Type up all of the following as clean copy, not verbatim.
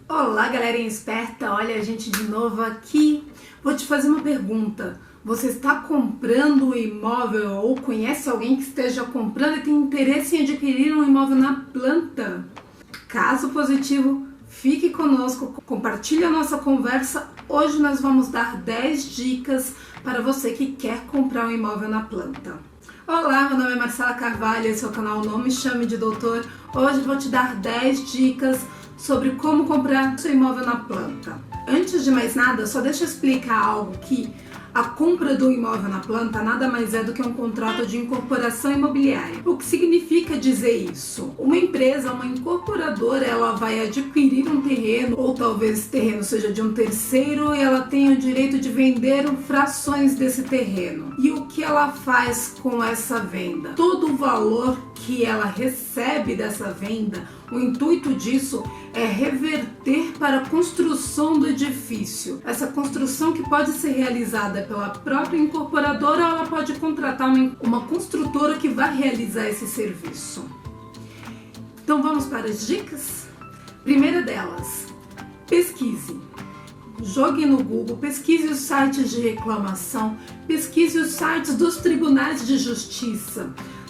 Olá, galerinha esperta, olha a gente de novo aqui. Vou te fazer uma pergunta. Você está comprando um imóvel ou conhece alguém que esteja comprando e tem interesse em adquirir um imóvel na planta? Caso positivo, fique conosco, compartilhe a nossa conversa. Hoje nós vamos dar 10 dicas para você que quer comprar um imóvel na planta. Olá, meu nome é Marcela Carvalho, esse é o canal Não Me Chame de Doutor. Hoje vou te dar 10 dicas sobre como comprar seu imóvel na planta. Antes de mais nada, só deixa eu explicar algo que a compra do imóvel na planta nada mais é do que um contrato de incorporação imobiliária. O que significa dizer isso? Uma empresa, uma incorporadora, ela vai adquirir um terreno, ou talvez esse terreno seja de um terceiro, e ela tem o direito de vender frações desse terreno. E o que ela faz com essa venda? Todo o valor que ela recebe dessa venda, o intuito disso é reverter para a construção do edifício. Essa construção que pode ser realizada pela própria incorporadora ou ela pode contratar uma construtora que vai realizar esse serviço. Então vamos para as dicas? Primeira delas, pesquise. Jogue no Google, pesquise os sites de reclamação, pesquise os sites dos tribunais de justiça.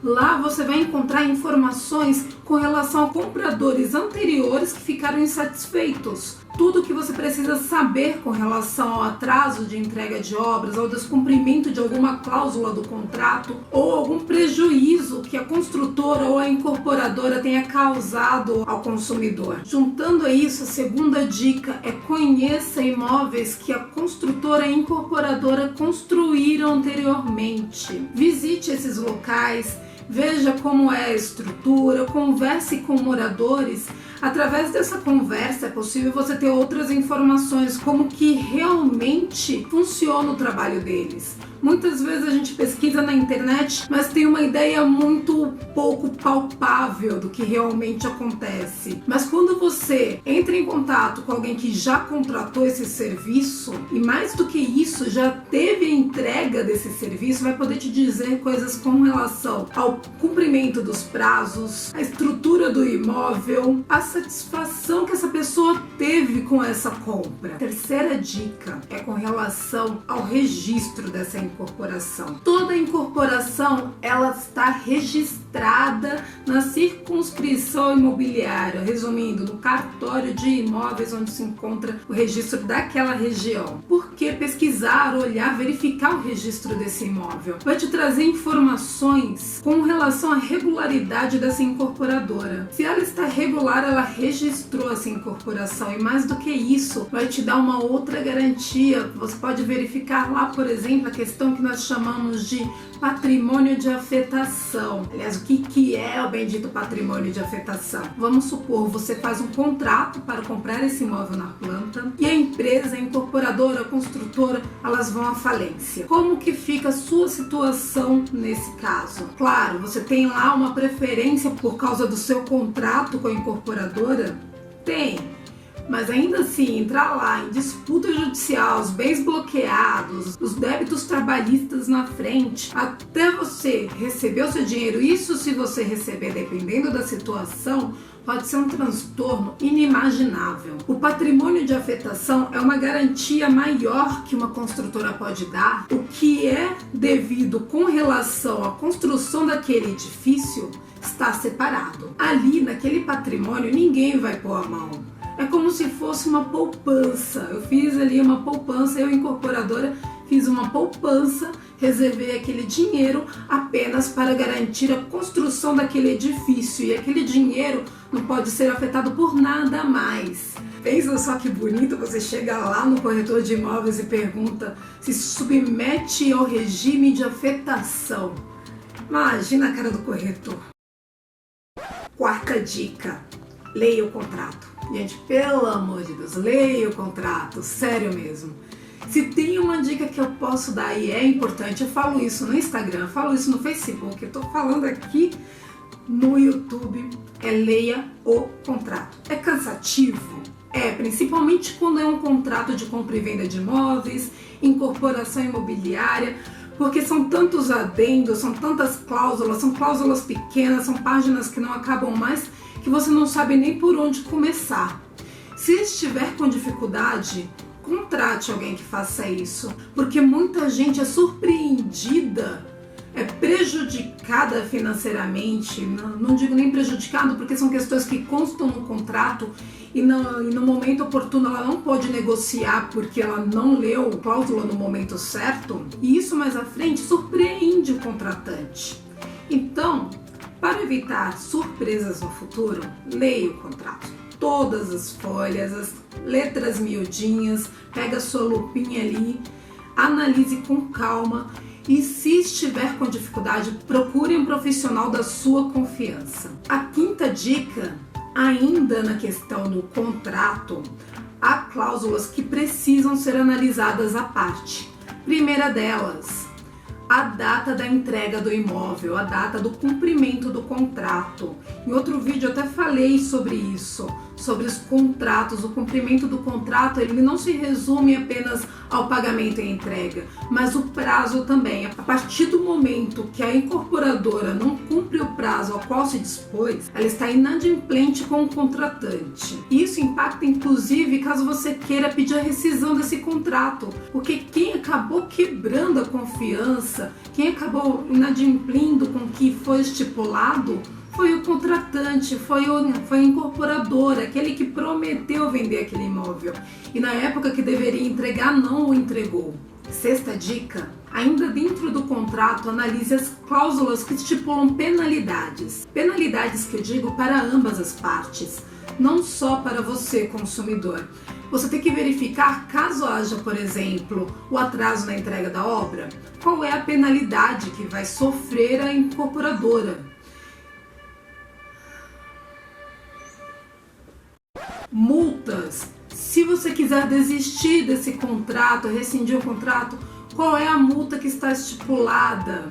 Lá você vai encontrar informações com relação a compradores anteriores que ficaram insatisfeitos. Tudo o que você precisa saber com relação ao atraso de entrega de obras, ao descumprimento de alguma cláusula do contrato ou algum prejuízo que a construtora ou a incorporadora tenha causado ao consumidor. Juntando a isso, a segunda dica é conheça imóveis que a construtora e a incorporadora construíram anteriormente. Visite esses locais, veja como é a estrutura, converse com moradores. Através dessa conversa é possível você ter outras informações, como que realmente funciona o trabalho deles. Muitas vezes a gente pesquisa na internet, mas tem uma ideia muito pouco palpável do que realmente acontece. Mas quando você entra em contato com alguém que já contratou esse serviço, e mais do que isso, já teve a entrega desse serviço, vai poder te dizer coisas com relação ao cumprimento dos prazos, a estrutura do imóvel, a satisfação que essa pessoa teve com essa compra. A terceira dica é com relação ao registro dessa incorporação. Toda incorporação ela está registrada na circunscrição imobiliária, resumindo, no cartório de imóveis onde se encontra o registro daquela região. Por que pesquisar, olhar, verificar o registro desse imóvel? Vai te trazer informações com relação à regularidade dessa incorporadora. Se ela está regular, ela registrou essa incorporação, e mais do que isso, vai te dar uma outra garantia. Você pode verificar lá, por exemplo, a questão que nós chamamos de patrimônio de afetação. Aliás, o que é o bendito patrimônio de afetação? Vamos supor, você faz um contrato para comprar esse imóvel na planta e a empresa, a incorporadora, a construtora, elas vão à falência. Como que fica a sua situação nesse caso? Claro, você tem lá uma preferência por causa do seu contrato com a incorporadora? Tem. Mas ainda assim, entrar lá em disputa judicial, os bens bloqueados, os débitos trabalhistas na frente, até você receber o seu dinheiro, isso se você receber, dependendo da situação, pode ser um transtorno inimaginável. O patrimônio de afetação é uma garantia maior que uma construtora pode dar. O que é devido com relação à construção daquele edifício está separado. Ali, naquele patrimônio, ninguém vai pôr a mão. É como se fosse uma poupança. Eu fiz ali uma poupança, eu, incorporadora, fiz uma poupança, reservei aquele dinheiro apenas para garantir a construção daquele edifício. E aquele dinheiro não pode ser afetado por nada mais. Pensa só que bonito, você chega lá no corretor de imóveis e pergunta se submete ao regime de afetação. Imagina a cara do corretor. Quarta dica, leia o contrato. Gente, pelo amor de Deus, leia o contrato, sério mesmo. Se tem uma dica que eu posso dar e é importante, eu falo isso no Instagram, eu falo isso no Facebook, eu tô falando aqui no YouTube, é leia o contrato. É cansativo? É, principalmente quando é um contrato de compra e venda de imóveis, incorporação imobiliária, porque são tantos adendos, são tantas cláusulas, são cláusulas pequenas, são páginas que não acabam mais, que você não sabe nem por onde começar. Se estiver com dificuldade, contrate alguém que faça isso, porque muita gente é surpreendida, é prejudicada financeiramente. Não digo nem prejudicado, porque são questões que constam no contrato e no momento oportuno ela não pode negociar porque ela não leu a cláusula no momento certo, e isso mais à frente surpreende o contratante. Então, para evitar surpresas no futuro, leia o contrato. Todas as folhas, as letras miudinhas, pega a sua lupinha ali, analise com calma e, se estiver com dificuldade, procure um profissional da sua confiança. A quinta dica, ainda na questão do contrato, há cláusulas que precisam ser analisadas à parte. Primeira delas, a data da entrega do imóvel, a data do cumprimento do contrato. Em outro vídeo eu até falei sobre isso, sobre os contratos. O cumprimento do contrato, ele não se resume apenas ao pagamento e entrega, mas o prazo também. A partir do momento que a incorporadora não cumpre o prazo ao qual se dispôs, ela está inadimplente com o contratante. Isso impacta inclusive caso você queira pedir a rescisão desse contrato, porque quem acabou quebrando a confiança, quem acabou inadimplindo com o que foi estipulado, foi o contratante, foi a incorporadora, aquele que prometeu vender aquele imóvel e na época que deveria entregar não o entregou. Sexta dica, ainda dentro do contrato, analise as cláusulas que estipulam penalidades. Penalidades que eu digo para ambas as partes, não só para você, consumidor. Você tem que verificar, caso haja, por exemplo, o atraso na entrega da obra, qual é a penalidade que vai sofrer a incorporadora. Multas. Se você quiser desistir desse contrato, rescindir o contrato, qual é a multa que está estipulada?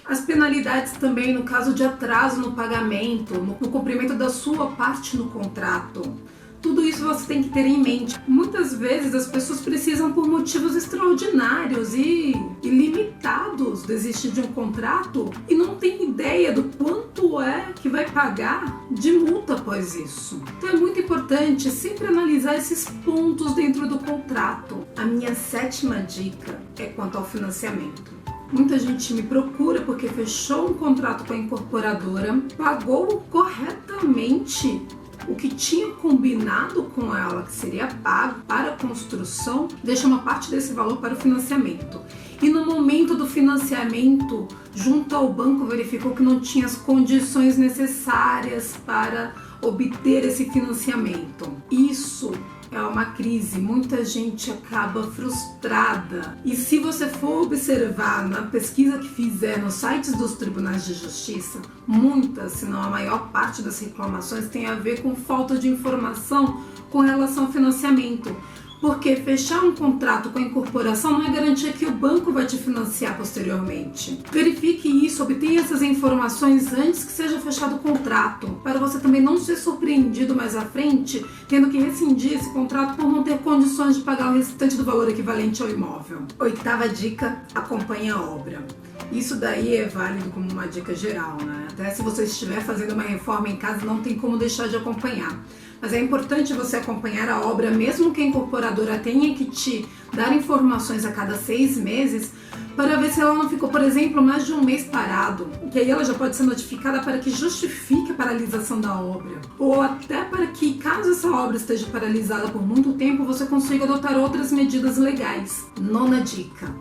As penalidades também no caso de atraso no pagamento, no cumprimento da sua parte no contrato. Tudo isso você tem que ter em mente. Muitas vezes as pessoas precisam, por motivos extraordinários e ilimitados, desistir de um contrato e não tem ideia do quanto é que vai pagar de multa após isso. Então é muito importante sempre analisar esses pontos dentro do contrato. A minha sétima dica é quanto ao financiamento. Muita gente me procura porque fechou um contrato com a incorporadora, pagou corretamente o que tinha combinado com ela, que seria pago para a construção, deixa uma parte desse valor para o financiamento. E no momento do financiamento, junto ao banco, verificou que não tinha as condições necessárias para obter esse financiamento. Isso é uma crise, muita gente acaba frustrada. E se você for observar na pesquisa que fizer nos sites dos tribunais de justiça, muitas, se não a maior parte das reclamações tem a ver com falta de informação com relação ao financiamento. Porque fechar um contrato com a incorporação não é garantia que o banco vai te financiar posteriormente. Verifique isso, obtenha essas informações antes que seja fechado o contrato, para você também não ser surpreendido mais à frente, tendo que rescindir esse contrato por não ter condições de pagar o restante do valor equivalente ao imóvel. Oitava dica, acompanhe a obra. Isso daí é válido como uma dica geral, né? Até se você estiver fazendo uma reforma em casa, não tem como deixar de acompanhar. Mas é importante você acompanhar a obra, mesmo que a incorporadora tenha que te dar informações a cada 6 meses, para ver se ela não ficou, por exemplo, mais de um mês parado, que aí ela já pode ser notificada para que justifique a paralisação da obra. Ou até para que, caso essa obra esteja paralisada por muito tempo, você consiga adotar outras medidas legais. Nona dica.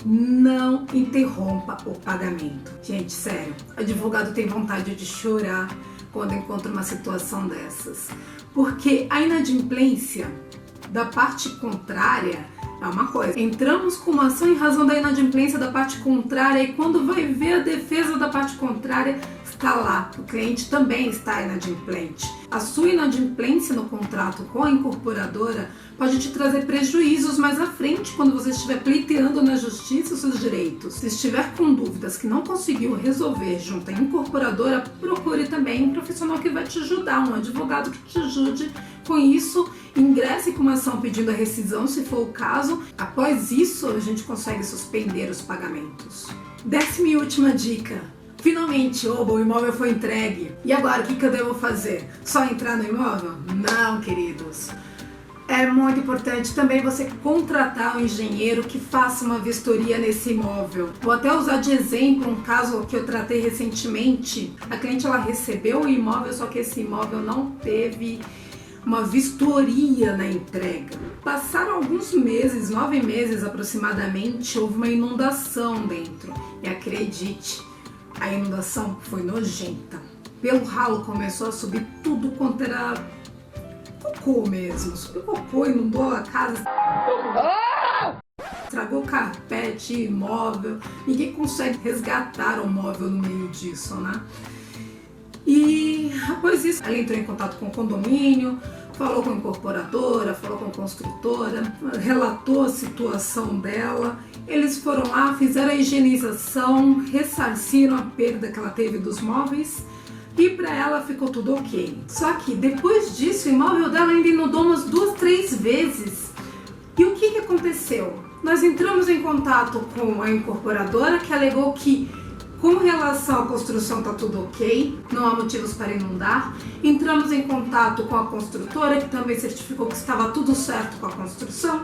Não interrompa o pagamento. Gente, sério, advogado tem vontade de chorar quando encontra uma situação dessas, porque a inadimplência da parte contrária é uma coisa. Entramos com uma ação em razão da inadimplência da parte contrária e quando vai ver a defesa da parte contrária, está lá, o cliente também está inadimplente. A sua inadimplência no contrato com a incorporadora pode te trazer prejuízos mais à frente quando você estiver pleiteando na justiça os seus direitos. Se estiver com dúvidas que não conseguiu resolver junto à incorporadora, procure também um profissional que vai te ajudar, um advogado que te ajude com isso. Ingresse com uma ação pedindo a rescisão, se for o caso. Após isso, a gente consegue suspender os pagamentos. 10ª e última dica. Finalmente, oba, o imóvel foi entregue. E agora, o que eu devo fazer? Só entrar no imóvel? Não, queridos. É muito importante também você contratar um engenheiro que faça uma vistoria nesse imóvel. Vou até usar de exemplo um caso que eu tratei recentemente. A cliente ela recebeu o imóvel, só que esse imóvel não teve uma vistoria na entrega. Passaram alguns meses, 9 meses aproximadamente, houve uma inundação dentro. E acredite, a inundação foi nojenta. Pelo ralo começou a subir tudo quanto era cocô mesmo. Subiu cocô, inundou a casa. Estragou carpete, imóvel. Ninguém consegue resgatar o móvel no meio disso, né? E após isso, ela entrou em contato com o condomínio, falou com a incorporadora, falou com a construtora, relatou a situação dela. Eles foram lá, fizeram a higienização, ressarciram a perda que ela teve dos móveis e para ela ficou tudo ok. Só que depois disso, o imóvel dela ainda inundou umas 2, 3 vezes. E o que aconteceu? Nós entramos em contato com a incorporadora, que alegou que com relação à construção está tudo ok, não há motivos para inundar. Entramos em contato com a construtora, que também certificou que estava tudo certo com a construção.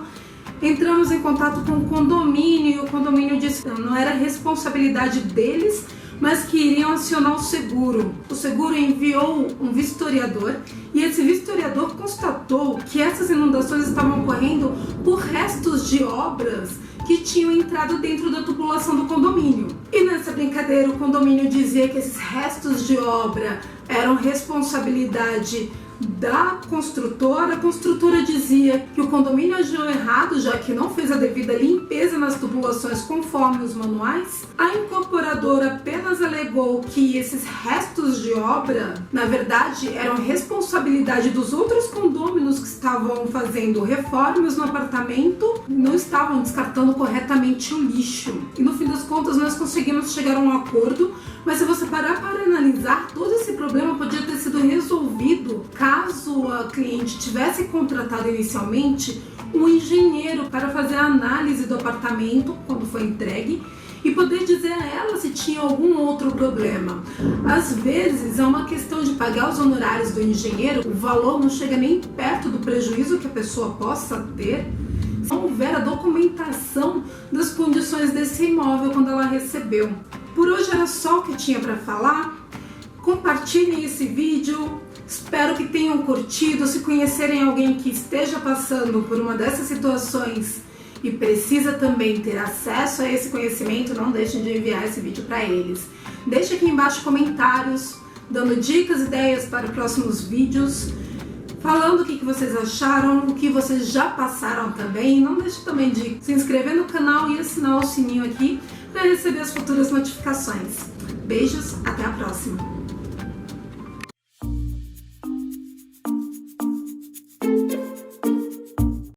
Entramos em contato com o condomínio e o condomínio disse que não era responsabilidade deles, mas que iriam acionar o seguro. O seguro enviou um vistoriador e esse vistoriador constatou que essas inundações estavam ocorrendo por restos de obras que tinham entrado dentro da tubulação do condomínio. E nessa brincadeira o condomínio dizia que esses restos de obra eram responsabilidade da construtora. A construtora dizia que o condomínio agiu errado, já que não fez a devida limpeza nas tubulações conforme os manuais. A incorporadora apenas alegou que esses restos de obra, na verdade, eram responsabilidade dos outros condôminos que estavam fazendo reformas no apartamento, não estavam descartando corretamente o lixo. E no fim das contas nós conseguimos chegar a um acordo, mas se você parar para analisar, todo esse problema podia ter sido resolvido caso a cliente tivesse contratado inicialmente um engenheiro para fazer a análise do apartamento quando foi entregue e poder dizer a ela se tinha algum outro problema. Às vezes é uma questão de pagar os honorários do engenheiro, o valor não chega nem perto do prejuízo que a pessoa possa ter se não houver a documentação das condições desse imóvel quando ela recebeu. Por hoje era só o que tinha para falar. Compartilhem esse vídeo. Espero que tenham curtido. Se conhecerem alguém que esteja passando por uma dessas situações e precisa também ter acesso a esse conhecimento, não deixem de enviar esse vídeo para eles. Deixe aqui embaixo comentários, dando dicas e ideias para próximos vídeos, falando o que vocês acharam, o que vocês já passaram também. Não deixe também de se inscrever no canal e assinar o sininho aqui para receber as futuras notificações. Beijos, até a próxima!